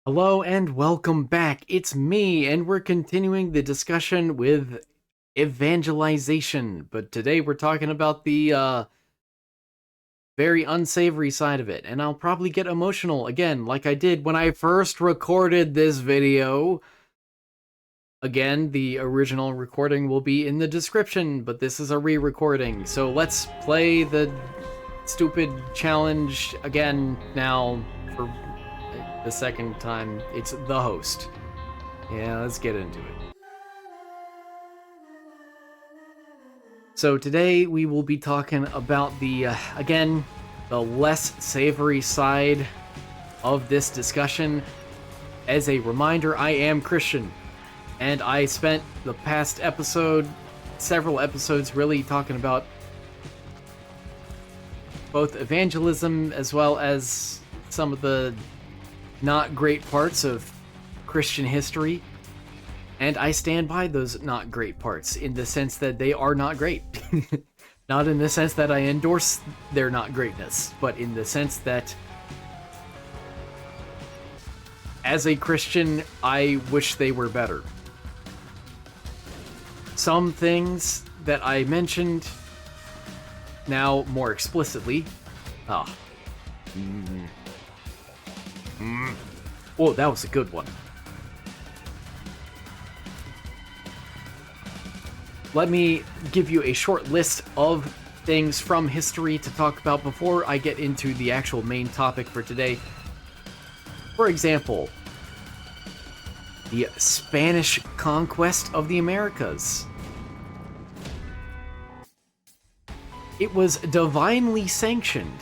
Hello and welcome back. It's me, and we're continuing the discussion with evangelization. But today we're talking about the very unsavory side of it. And I'll probably get emotional again, like I did when I first recorded this video. Again, the original recording will be in the description, but this is a re recording. So let's play the stupid challenge again now for the second time. It's the host. Yeah, let's get into it. So today we will be talking about again, the less savory side of this discussion. As a reminder, I am Christian, and I spent the past several episodes really talking about both evangelism as well as some of the not great parts of Christian history. And I stand by those not great parts in the sense that they are not great. Not in the sense that I endorse their not greatness, but in the sense that as a Christian, I wish they were better. Some things that I mentioned now more explicitly. Oh, that was a good one. Let me give you a short list of things from history to talk about before I get into the actual main topic for today. For example, the Spanish conquest of the Americas. It was divinely sanctioned.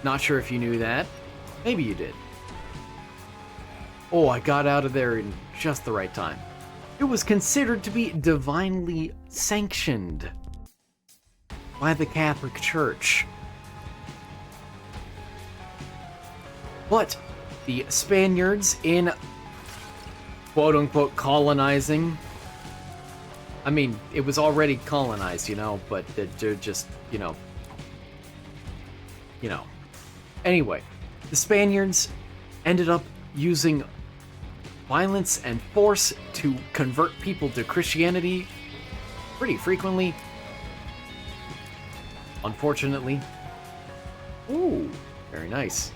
Not sure if you knew that. Maybe you did. Oh, I got out of there in just the right time. It was considered to be divinely sanctioned by the Catholic Church. But the Spaniards, in quote-unquote colonizing, I mean, it was already colonized, but they're just, Anyway, the Spaniards ended up using violence and force to convert people to Christianity pretty frequently. Unfortunately. Ooh, very nice.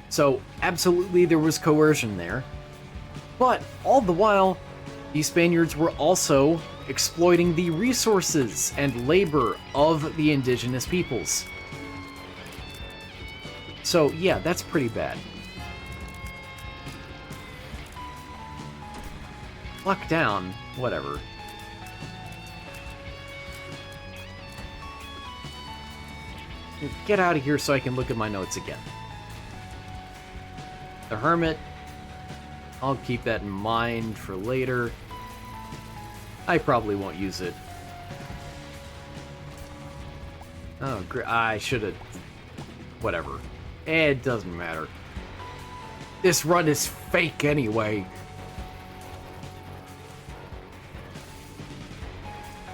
So, absolutely there was coercion there. But all the while, the Spaniards were also exploiting the resources and labor of the indigenous peoples. So, yeah, that's pretty bad. Lock down, whatever. Get out of here so I can look at my notes again. The Hermit. I'll keep that in mind for later. I probably won't use it. Oh, I should have... Whatever. It doesn't matter. This run is fake anyway.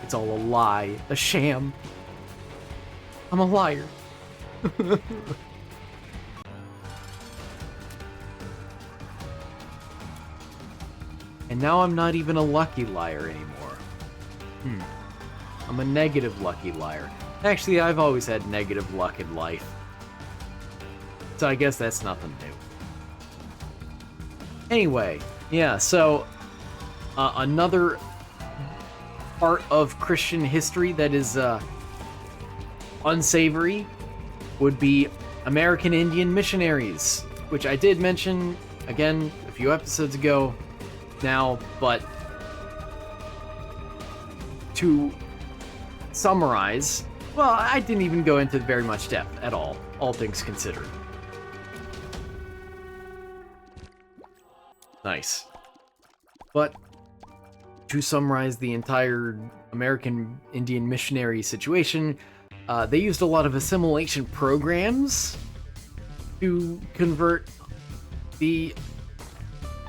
It's all a lie. A sham. I'm a liar. And now I'm not even a lucky liar anymore. I'm a negative lucky liar. Actually, I've always had negative luck in life. So I guess that's nothing new. Anyway, yeah, so another part of Christian history that is unsavory would be American Indian missionaries, which I did mention, again, a few episodes ago now, but to summarize, well, I didn't even go into very much depth at all things considered. Nice. But to summarize the entire American Indian missionary situation, they used a lot of assimilation programs to convert the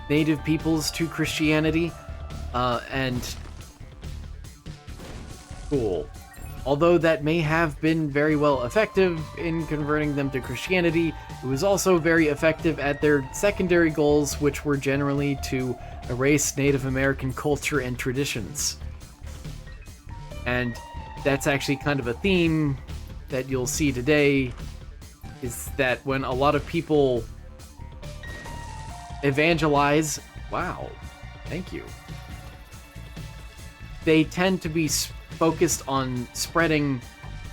native peoples to Christianity, and cool. although that may have been very well effective in converting them to Christianity, it was also very effective at their secondary goals, which were generally to erase Native American culture and traditions. And that's actually kind of a theme that you'll see today, is that when a lot of people evangelize, wow, thank you, they tend to be focused on spreading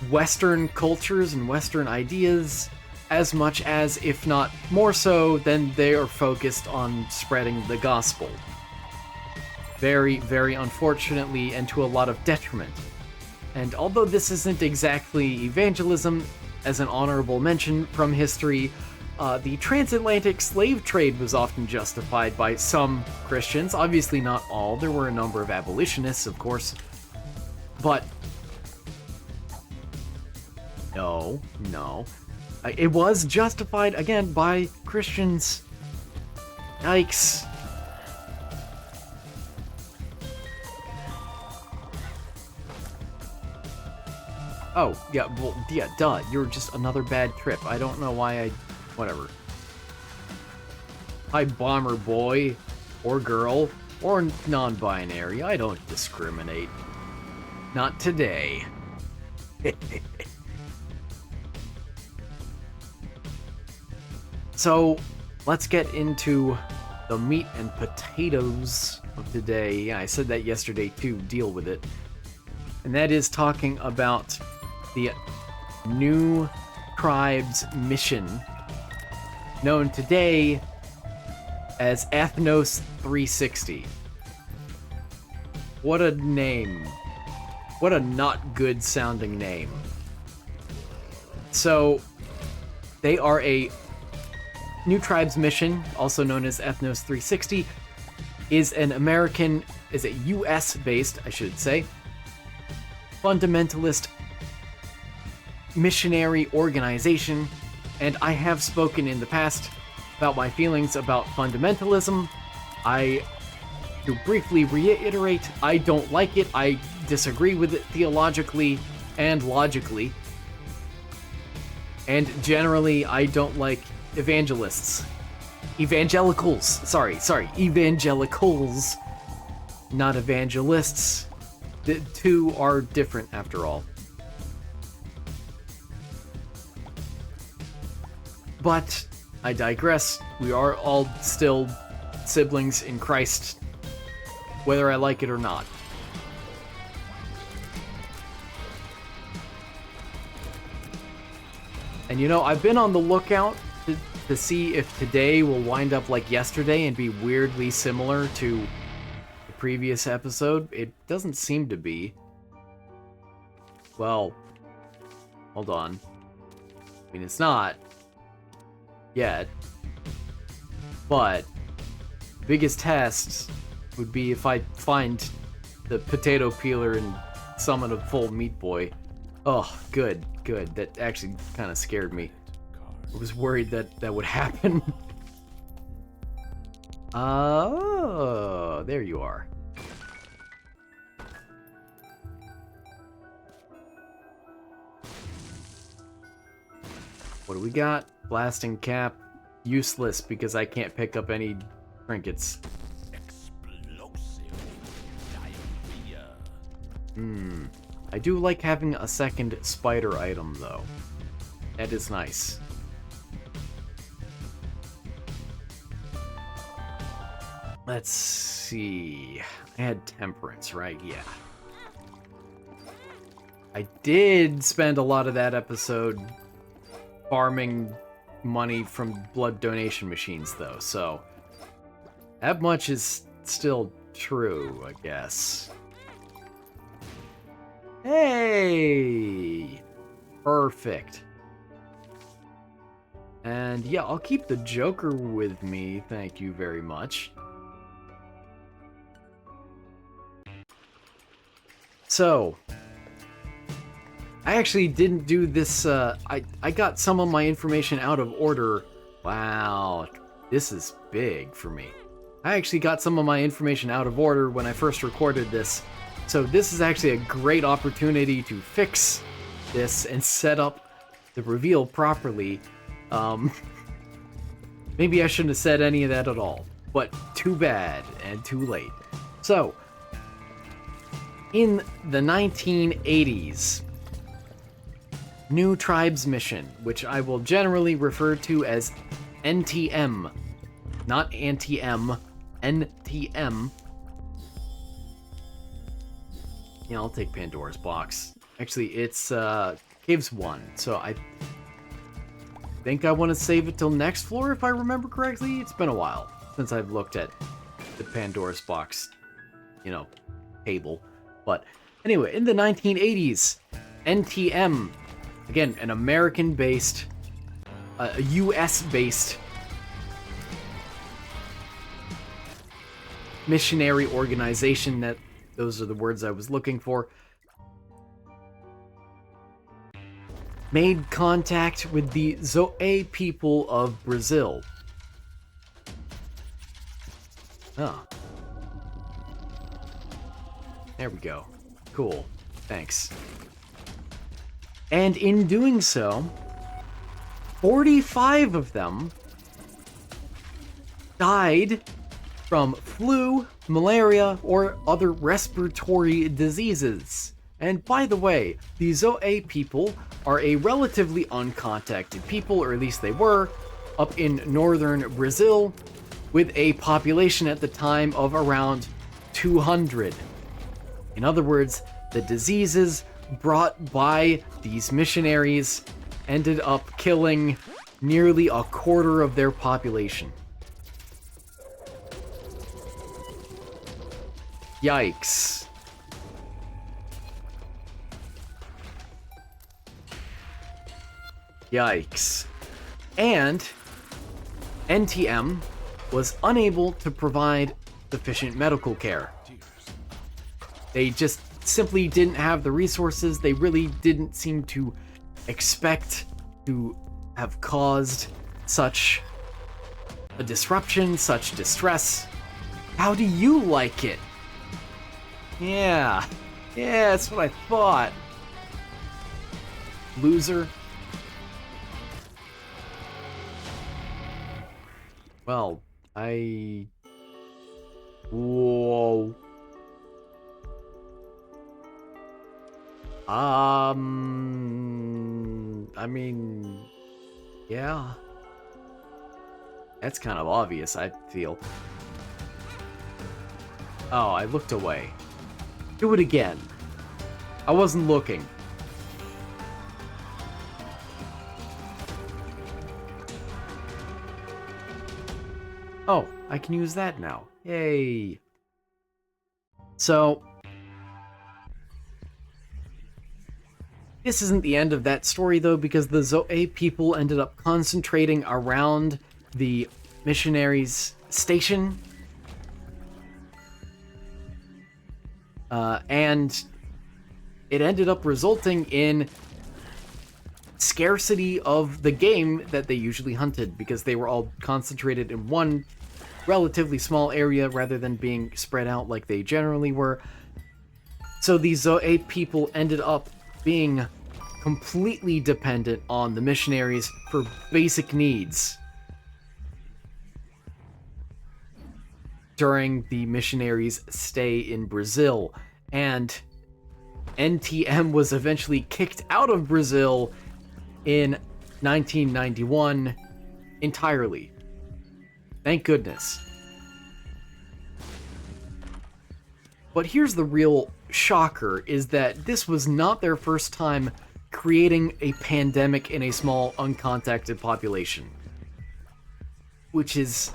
Western cultures and Western ideas as much as, if not more so, than they are focused on spreading the gospel. Very, very unfortunately, and to a lot of detriment. And although this isn't exactly evangelism, as an honorable mention from history, the transatlantic slave trade was often justified by some Christians. Obviously not all. There were a number of abolitionists, of course. But no. It was justified, again, by Christians. Yikes. Oh, yeah, well, yeah, duh. You're just another bad trip. I don't know why whatever. Hi, bomber boy, or girl, or non-binary. I don't discriminate. Not today. So, let's get into the meat and potatoes of today. Yeah, I said that yesterday too. Deal with it. And that is talking about the New Tribes mission, known today as Ethnos 360. What a name. What a not good sounding name. So, they are a New Tribes mission, also known as Ethnos 360, is a US based, I should say, fundamentalist missionary organization, and I have spoken in the past about my feelings about fundamentalism. To briefly reiterate, I don't like it. I disagree with it theologically and logically. And generally, I don't like evangelicals. Evangelicals, not evangelists. The two are different after all. But I digress. We are all still siblings in Christ, whether I like it or not. And you know, I've been on the lookout to see if today will wind up like yesterday and be weirdly similar to the previous episode. It doesn't seem to be. Well, hold on. I mean, it's not yet. But the biggest test would be if I find the potato peeler and summon a full Meat Boy. Oh, good. That actually kind of scared me. I was worried that would happen. Oh, there you are. What do we got? Blasting cap. Useless because I can't pick up any trinkets. I do like having a second spider item, though. That is nice. Let's see. I had temperance, right? Yeah. I did spend a lot of that episode farming money from blood donation machines, though, so that much is still true, I guess. Hey! Perfect. And yeah, I'll keep the Joker with me, thank you very much. So, I actually didn't do this, I got some of my information out of order. Wow, this is big for me. I actually got some of my information out of order when I first recorded this, So this is actually a great opportunity to fix this and set up the reveal properly. Maybe I shouldn't have said any of that at all, but too bad and too late. So, in the 1980s, New Tribes Mission, which I will generally refer to as NTM, not Anti-M, NTM. Yeah, I'll take Pandora's Box. Actually, it's Caves 1, so I think I want to save it till next floor if I remember correctly. It's been a while since I've looked at the Pandora's Box, table. But anyway, in the 1980s, NTM, again, an American-based, a US-based missionary organization, those are the words I was looking for, made contact with the Zoe people of Brazil. Oh. There we go. Cool. Thanks. And in doing so, 45 of them died from flu, malaria, or other respiratory diseases. And by the way, the Zoe people are a relatively uncontacted people, or at least they were, up in northern Brazil, with a population at the time of around 200. In other words, the diseases brought by these missionaries ended up killing nearly a quarter of their population. Yikes. Yikes. And NTM was unable to provide sufficient medical care. They just simply didn't have the resources. They really didn't seem to expect to have caused such a disruption, such distress. How do you like it? Yeah, that's what I thought. Loser. Well, Whoa. I mean, yeah. That's kind of obvious, I feel. Oh, I looked away. Do it again. I wasn't looking. Oh, I can use that now. Yay. So, this isn't the end of that story, though, because the Zoe people ended up concentrating around the missionaries' station. And it ended up resulting in scarcity of the game that they usually hunted, because they were all concentrated in one relatively small area rather than being spread out like they generally were. So these Zoe people ended up being completely dependent on the missionaries for basic needs during the missionaries' stay in Brazil. And NTM was eventually kicked out of Brazil in 1991 entirely. Thank goodness. But here's the real shocker, is that this was not their first time creating a pandemic in a small, uncontacted population. Which is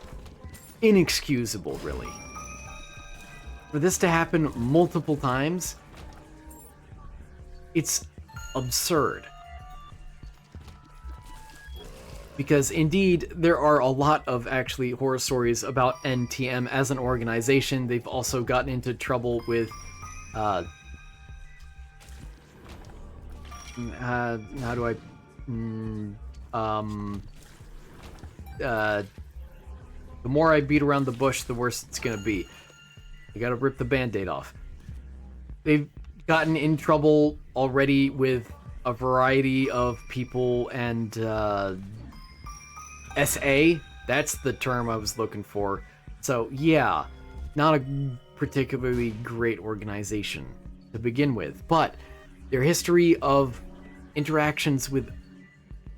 inexcusable, really. For this to happen multiple times, it's absurd. Because indeed, there are a lot of actually horror stories about NTM as an organization. They've also gotten into trouble with how do I the more I beat around the bush, the worse it's gonna be. You gotta rip the band-aid off. they've gotten in trouble already with a variety of people, and SA, that's the term I was looking for. So yeah, not a particularly great organization to begin with, but their history of interactions with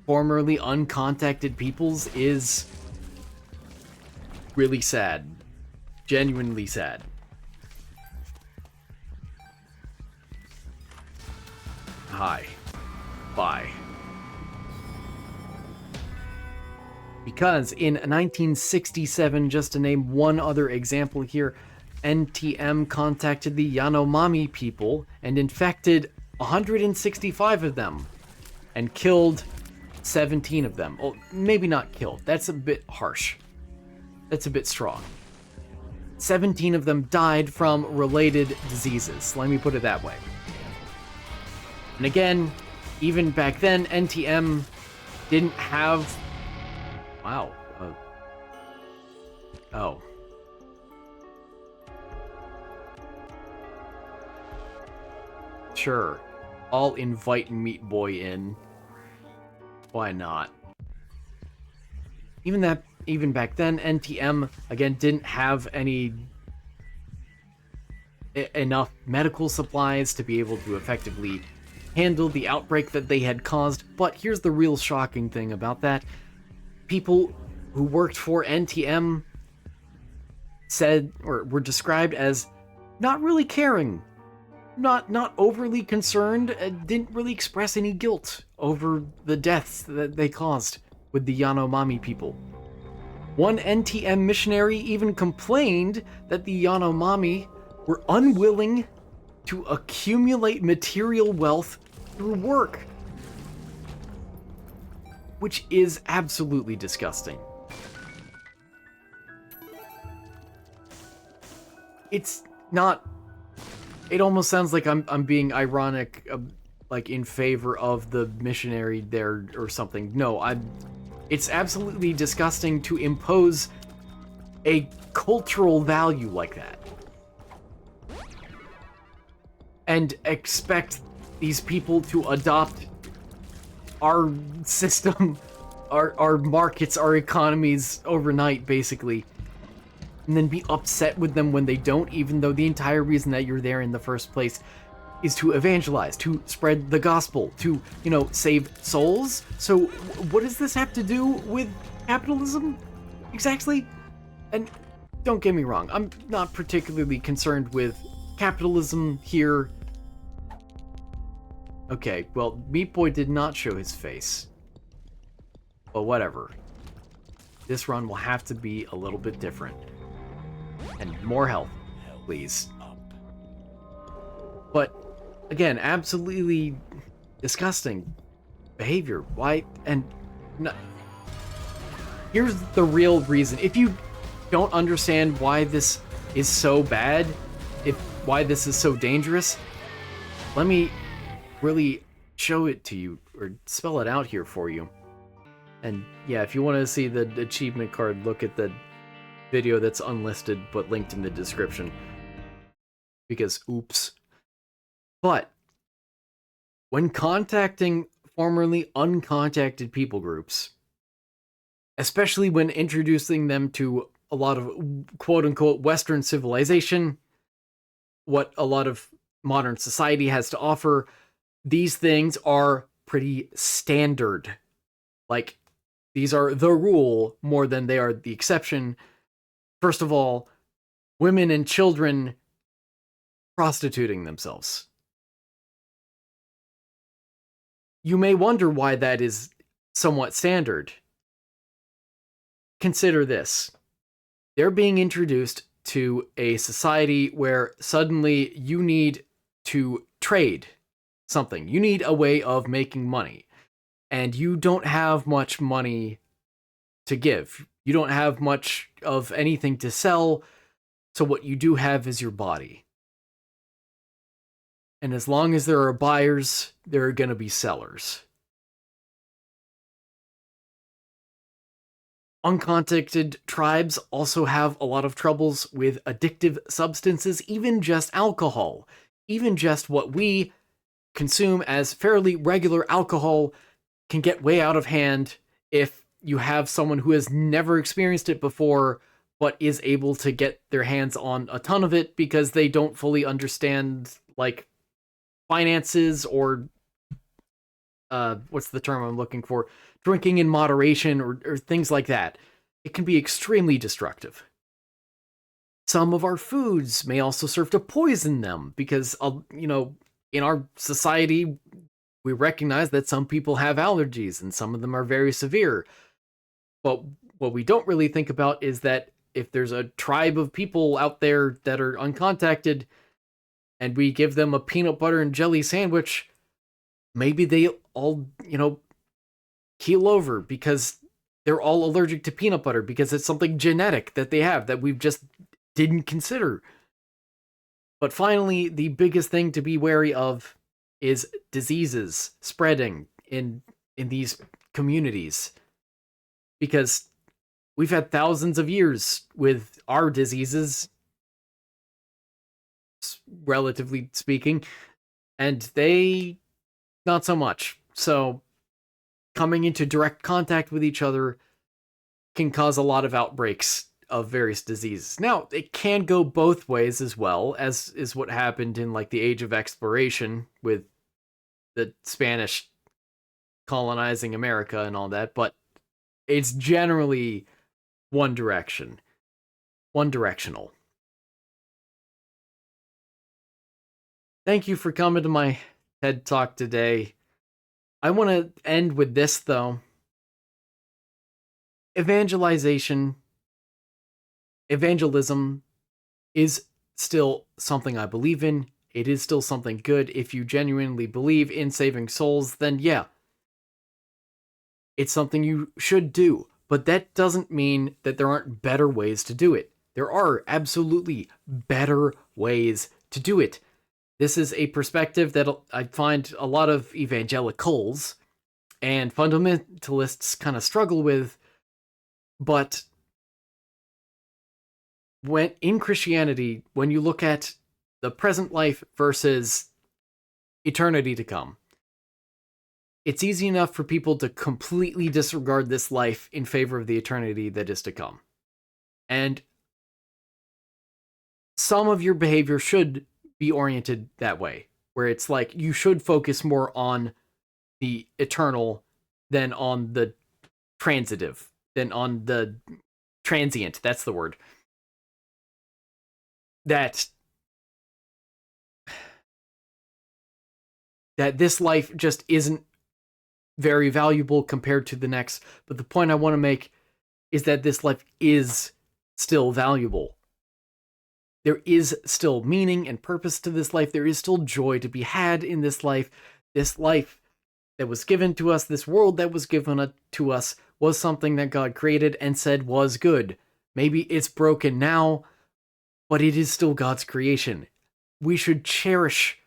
formerly uncontacted peoples is really sad. Genuinely sad. Hi. Bye. Because in 1967, just to name one other example here, NTM contacted the Yanomami people and infected 165 of them and killed 17 of them. Oh, maybe not killed. That's a bit harsh. That's a bit strong. 17 of them died from related diseases. Let me put it that way. And again, even back then, NTM didn't have... Wow. Oh. Sure. I'll invite Meat Boy in. Why not? Even back then, NTM, again, didn't have enough medical supplies to be able to effectively handle the outbreak that they had caused. But here's the real shocking thing about that. People who worked for NTM said, or were described as not really caring, not overly concerned, didn't really express any guilt over the deaths that they caused with the Yanomami people. One NTM missionary even complained that the Yanomami were unwilling to accumulate material wealth through work, which is absolutely disgusting. It's not... It almost sounds like I'm being ironic, like in favor of the missionary there or something. No, it's absolutely disgusting to impose a cultural value like that and expect these people to adopt our system, our markets, our economies overnight, basically, and then be upset with them when they don't, even though the entire reason that you're there in the first place is to evangelize, to spread the gospel, to, save souls. So what does this have to do with capitalism? Exactly? And don't get me wrong, I'm not particularly concerned with capitalism here. Okay, well, Meat Boy did not show his face. But whatever. This run will have to be a little bit different. And more health, please. But, again, absolutely disgusting behavior. Why? And no, here's the real reason. If you don't understand why this is so bad, why this is so dangerous, let me really show it to you, or spell it out here for you. And yeah, if you want to see the achievement card, look at the video that's unlisted but linked in the description. Because, oops. But, when contacting formerly uncontacted people groups, especially when introducing them to a lot of quote-unquote Western civilization, what a lot of modern society has to offer, these things are pretty standard. Like, these are the rule more than they are the exception. First of all, women and children prostituting themselves. You may wonder why that is somewhat standard. Consider this. They're being introduced to a society where suddenly you need to trade something. You need a way of making money. And you don't have much money to give. You don't have much of anything to sell. So what you do have is your body. And as long as there are buyers, there are going to be sellers. Uncontacted tribes also have a lot of troubles with addictive substances, even just alcohol. even just what we consume as fairly regular alcohol can get way out of hand if you have someone who has never experienced it before but is able to get their hands on a ton of it because they don't fully understand like finances or what's the term I'm looking for? Drinking in moderation or things like that. It can be extremely destructive. Some of our foods may also serve to poison them because, in our society, we recognize that some people have allergies and some of them are very severe. But what we don't really think about is that if there's a tribe of people out there that are uncontacted and we give them a peanut butter and jelly sandwich, maybe they all, keel over because they're all allergic to peanut butter because it's something genetic that they have that we've just didn't consider. But finally, the biggest thing to be wary of is diseases spreading in these communities. Because we've had thousands of years with our diseases, relatively speaking, and they not so much. So coming into direct contact with each other can cause a lot of outbreaks of various diseases. Now, it can go both ways as well, as is what happened in like the Age of Exploration with the Spanish colonizing America and all that, but it's generally one directional. Thank you for coming to my TED Talk today. I want to end with this though. Evangelism is still something I believe in. It is still something good. If you genuinely believe in saving souls, then yeah, it's something you should do. But that doesn't mean that there aren't better ways to do it. There are absolutely better ways to do it. This is a perspective that I find a lot of evangelicals and fundamentalists kind of struggle with. But when in Christianity, when you look at the present life versus eternity to come, it's easy enough for people to completely disregard this life in favor of the eternity that is to come. And some of your behavior should be oriented that way, where it's like you should focus more on the eternal than on the transitive, than on the transient. That's the word. That this life just isn't very valuable compared to the next. But the point I want to make is that this life is still valuable. There is still meaning and purpose to this life. There is still joy to be had in this life. This life that was given to us, this world that was given to us, was something that God created and said was good. Maybe it's broken now, but it is still God's creation. We should cherish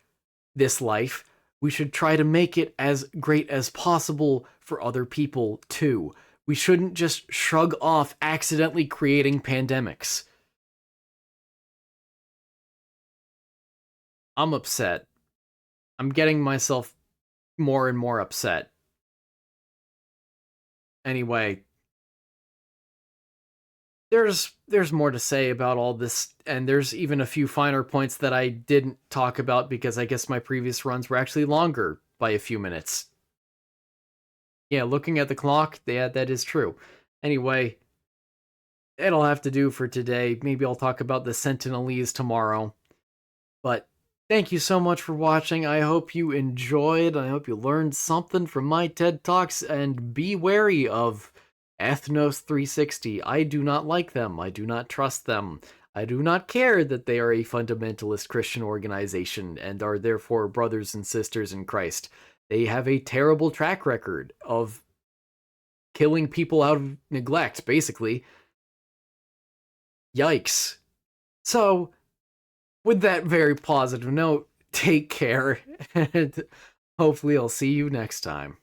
this life. We should try to make it as great as possible for other people too. We shouldn't just shrug off accidentally creating pandemics. I'm upset. I'm getting myself more and more upset. Anyway, there's more to say about all this, and there's even a few finer points that I didn't talk about because I guess my previous runs were actually longer by a few minutes. Yeah, looking at the clock, yeah, that is true. Anyway, it'll have to do for today. Maybe I'll talk about the Sentinelese tomorrow. But thank you so much for watching. I hope you enjoyed. I hope you learned something from my TED Talks, and be wary of Ethnos 360. I do not like them. I do not trust them. I do not care that they are a fundamentalist Christian organization and are therefore brothers and sisters in Christ. They have a terrible track record of killing people out of neglect, basically. Yikes. So, with that very positive note, take care, and hopefully I'll see you next time.